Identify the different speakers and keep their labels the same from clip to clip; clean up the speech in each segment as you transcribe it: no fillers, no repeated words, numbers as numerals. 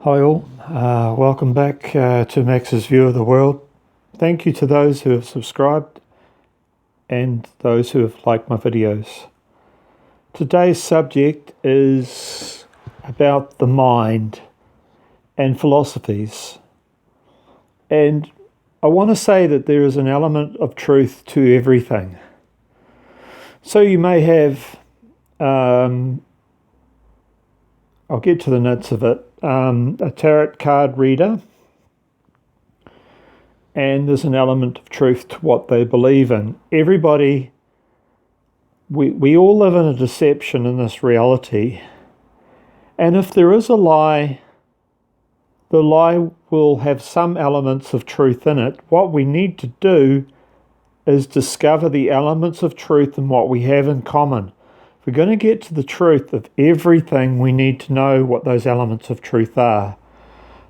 Speaker 1: Hi all, welcome back to Max's View of the World. Thank you to those who have subscribed and those who have liked my videos. Today's subject is about the mind and philosophies. And I want to say that there is an element of truth to everything. So you may have, I'll get to the nuts of it, a tarot card reader, and there's an element of truth to what they believe in. Everybody, we all live in a deception in this reality, and if there is a lie, the lie will have some elements of truth in it. What we need to do is discover the elements of truth and what we have in common. If we're going to get to the truth of everything, we need to know what those elements of truth are.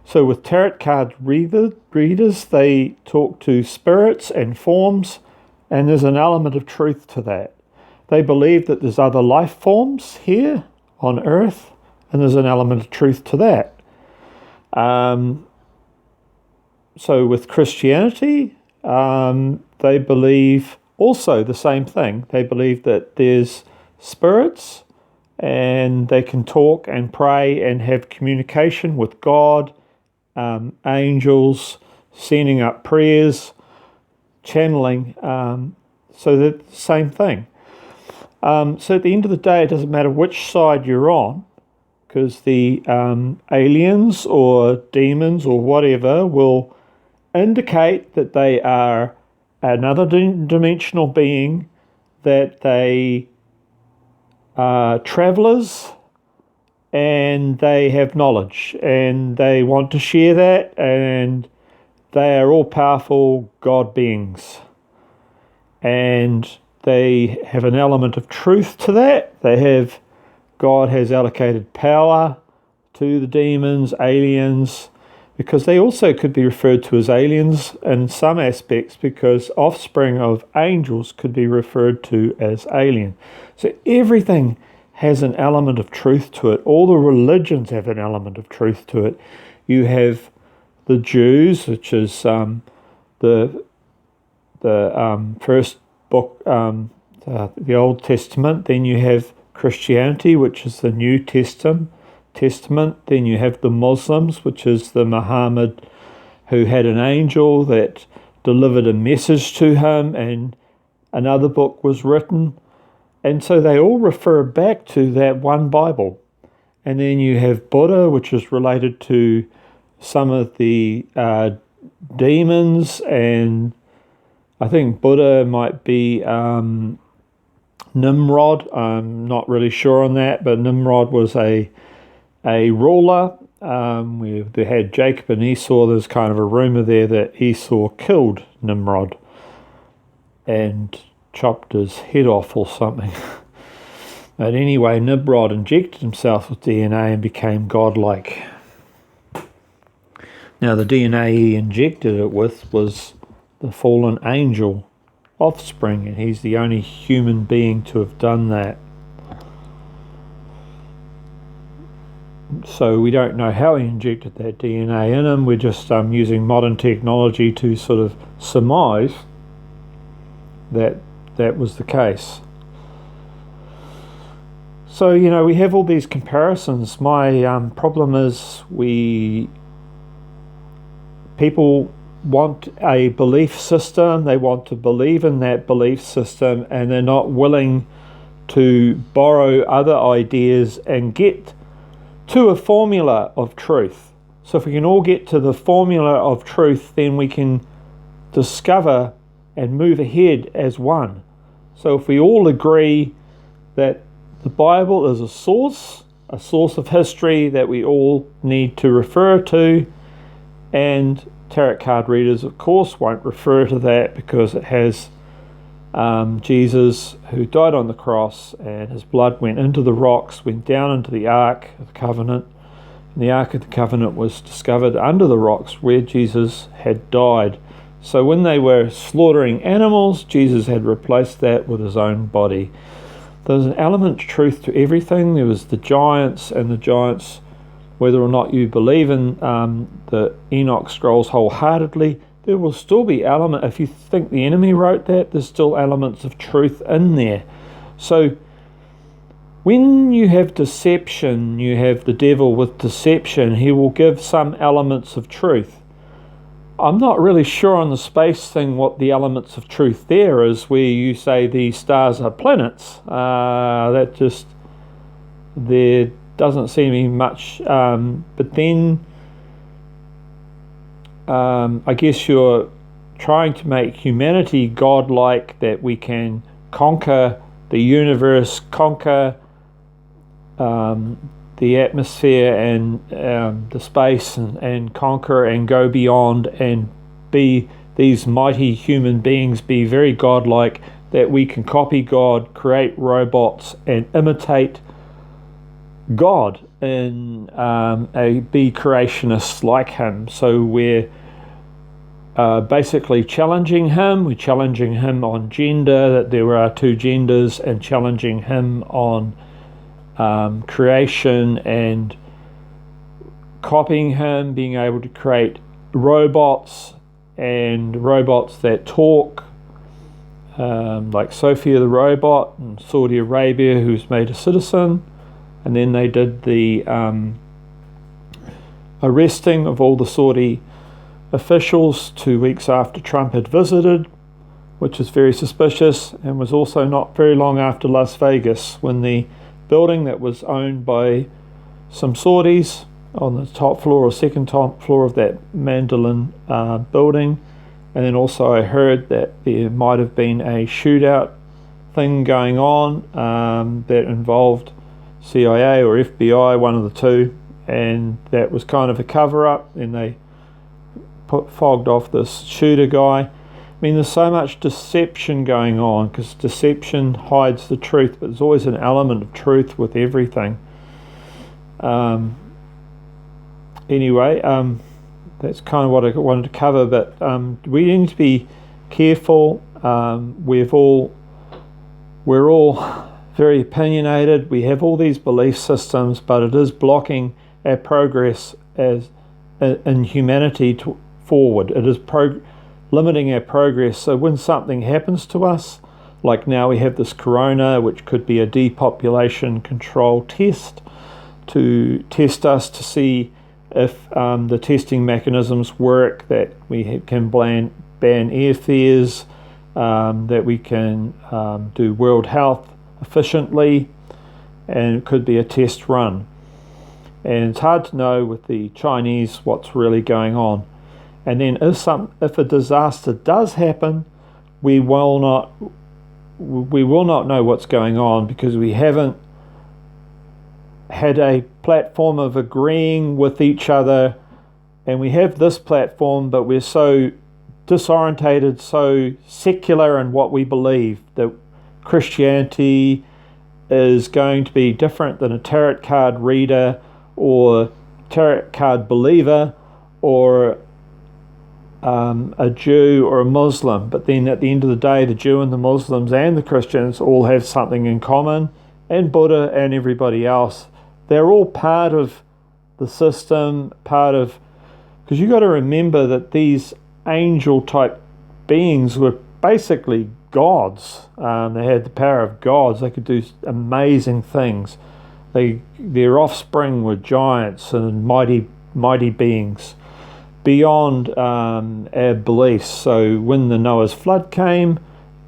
Speaker 1: So with tarot card readers, they talk to spirits and forms, and there's an element of truth to that. They believe that there's other life forms here on Earth, and there's an element of truth to that. So with Christianity, they believe also the same thing. They believe that there's spirits and they can talk and pray and have communication with God, angels, sending up prayers, channeling, so they're the same thing. So at the end of the day, it doesn't matter which side you're on, because the aliens or demons or whatever will indicate that they are another dimensional being, that they are travelers, and they have knowledge, and they want to share that, and they are all powerful God beings. And they have an element of truth to that. God has allocated power to the demons, aliens, because they also could be referred to as aliens in some aspects, because offspring of angels could be referred to as alien. So everything has an element of truth to it. All the religions have an element of truth to it. You have the Jews, which is the first book, the Old Testament. Then you have Christianity, which is the New Testament. Then you have the Muslims, which is the Muhammad, who had an angel that delivered a message to him, and another book was written. And so they all refer back to that one Bible. And then you have Buddha, which is related to some of the demons, and I think Buddha might be Nimrod. I'm not really sure on that, but Nimrod was a ruler. They had Jacob and Esau. There's kind of a rumor there that Esau killed Nimrod and chopped his head off or something. But anyway, Nimrod injected himself with DNA and became godlike. Now the DNA he injected it with was the fallen angel offspring, and he's the only human being to have done that. So we don't know how he injected that DNA in him. We're just using modern technology to sort of surmise that that was the case. So, we have all these comparisons. My problem is people want a belief system. They want to believe in that belief system, and they're not willing to borrow other ideas and get to a formula of truth. So if we can all get to the formula of truth, then we can discover and move ahead as one. So if we all agree that the Bible is a source of history that we all need to refer to, and tarot card readers, of course, won't refer to that because it has Jesus who died on the cross, and his blood went into the rocks, went down into the Ark of the Covenant, and the Ark of the Covenant was discovered under the rocks where Jesus had died. So when they were slaughtering animals, Jesus had replaced that with his own body. There was an element of truth to everything. There was the giants, and the giants whether or not you believe in the Enoch Scrolls wholeheartedly, there will still be element. If you think the enemy wrote that, there's still elements of truth in there. So when you have deception, you have the devil with deception, he will give some elements of truth. I'm not really sure on the space thing what the elements of truth there is, where you say these stars are planets. That just, there doesn't seem to be much. But then I guess you're trying to make humanity godlike, that we can conquer the universe, conquer the atmosphere and the space, and conquer and go beyond and be these mighty human beings, be very godlike, that we can copy God, create robots and imitate God and be creationists like him. So we're basically challenging him. We're challenging him on gender, that there are two genders, and challenging him on creation and copying him, being able to create robots, and robots that talk, like Sophia the robot in Saudi Arabia, who's made a citizen. And then they did the arresting of all the Saudi officials 2 weeks after Trump had visited, which is very suspicious, and was also not very long after Las Vegas, when the building that was owned by some Saudis on the top floor or second top floor of that Mandolin building. And then also I heard that there might have been a shootout thing going on that involved CIA or FBI, one of the two, and that was kind of a cover-up, and they fogged off this shooter guy. I mean, there's so much deception going on, because deception hides the truth, but there's always an element of truth with everything. Anyway, that's kind of what I wanted to cover, but we need to be careful. We're all very opinionated. We have all these belief systems, but it is blocking our progress as in humanity forward. It is limiting our progress. So when something happens to us, like now we have this corona, which could be a depopulation control test to test us to see if the testing mechanisms work, that we can ban airfares, that we can do World Health efficiently, and it could be a test run. And it's hard to know with the Chinese what's really going on. And then if a disaster does happen, we will not know what's going on, because we haven't had a platform of agreeing with each other. And we have this platform, but we're so disorientated, so secular in what we believe, that Christianity is going to be different than a tarot card reader or tarot card believer or a Jew or a Muslim. But then at the end of the day, the Jew and the Muslims and the Christians all have something in common, and Buddha and everybody else. They're all part of the system, because you got to remember that these angel type beings were basically gods. They had the power of gods. They could do amazing things. Their offspring were giants and mighty beings beyond our beliefs. So when the Noah's flood came,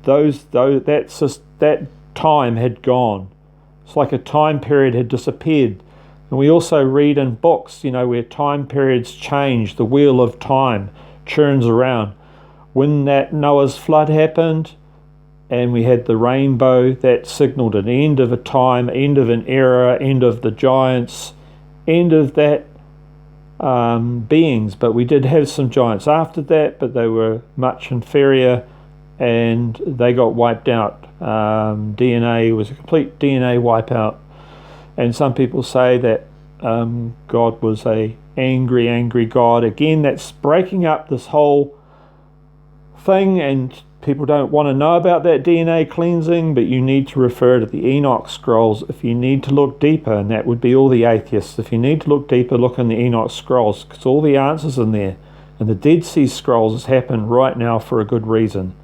Speaker 1: that time had gone. It's like a time period had disappeared. And we also read in books, where time periods change. The wheel of time churns around. When that Noah's flood happened, and we had the rainbow, that signaled an end of a time, end of an era, end of the giants, end of that beings. But we did have some giants after that, but they were much inferior, and they got wiped out. DNA was a complete DNA wipeout. And some people say that God was a angry God. Again, that's breaking up this whole thing, and people don't want to know about that DNA cleansing, but you need to refer to the Enoch scrolls if you need to look deeper, and that would be all the atheists. If you need to look deeper, look in the Enoch scrolls, because all the answers in there. And the Dead Sea Scrolls has happened right now for a good reason,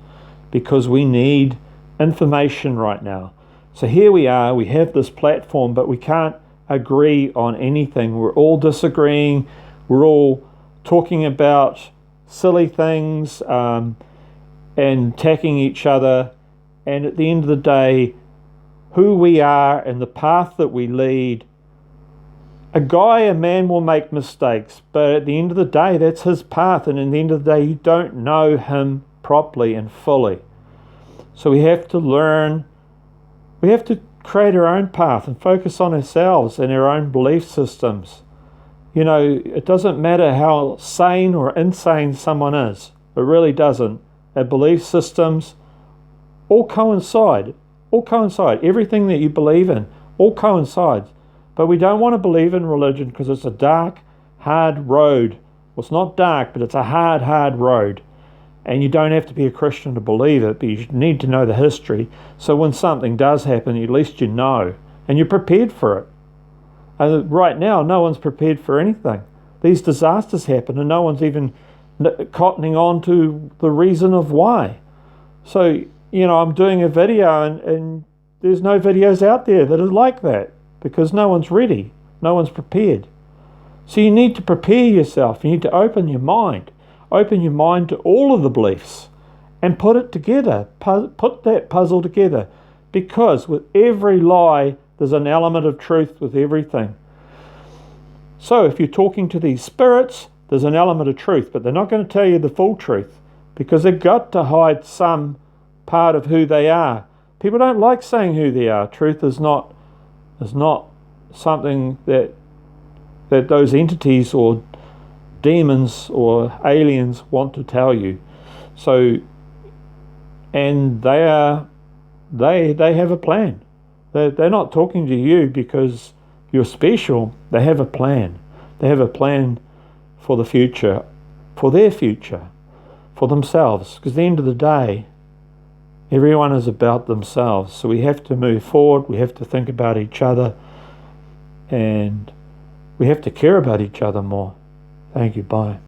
Speaker 1: because we need information right now. So here we are, we have this platform, but we can't agree on anything. We're all disagreeing, we're all talking about silly things, and attacking each other, and at the end of the day, who we are and the path that we lead, a man will make mistakes, but at the end of the day, that's his path, and at the end of the day, you don't know him properly and fully. So we have to learn, we have to create our own path and focus on ourselves and our own belief systems. You know, it doesn't matter how sane or insane someone is. It really doesn't. Our belief systems all coincide. Everything that you believe in all coincides. But we don't want to believe in religion because it's a dark, hard road. Well, it's not dark, but it's a hard road. And you don't have to be a Christian to believe it, but you need to know the history. So when something does happen, at least you know. And you're prepared for it. And right now, no one's prepared for anything. These disasters happen and no one's even cottoning on to the reason of why. So, you know, I'm doing a video and there's no videos out there that are like that because no one's ready. No one's prepared. So you need to prepare yourself. You need to open your mind. Open your mind to all of the beliefs and put it together. Put that puzzle together. Because with every lie, there's an element of truth with everything. So if you're talking to these spirits, there's an element of truth, but they're not going to tell you the full truth because they've got to hide some part of who they are. People don't like saying who they are. Truth is not something that those entities or demons or aliens want to tell you. So, and they have a plan. They're not talking to you because you're special. They have a plan. They have a plan for the future, for their future, for themselves. Because at the end of the day, everyone is about themselves. So we have to move forward. We have to think about each other. And we have to care about each other more. Thank you. Bye.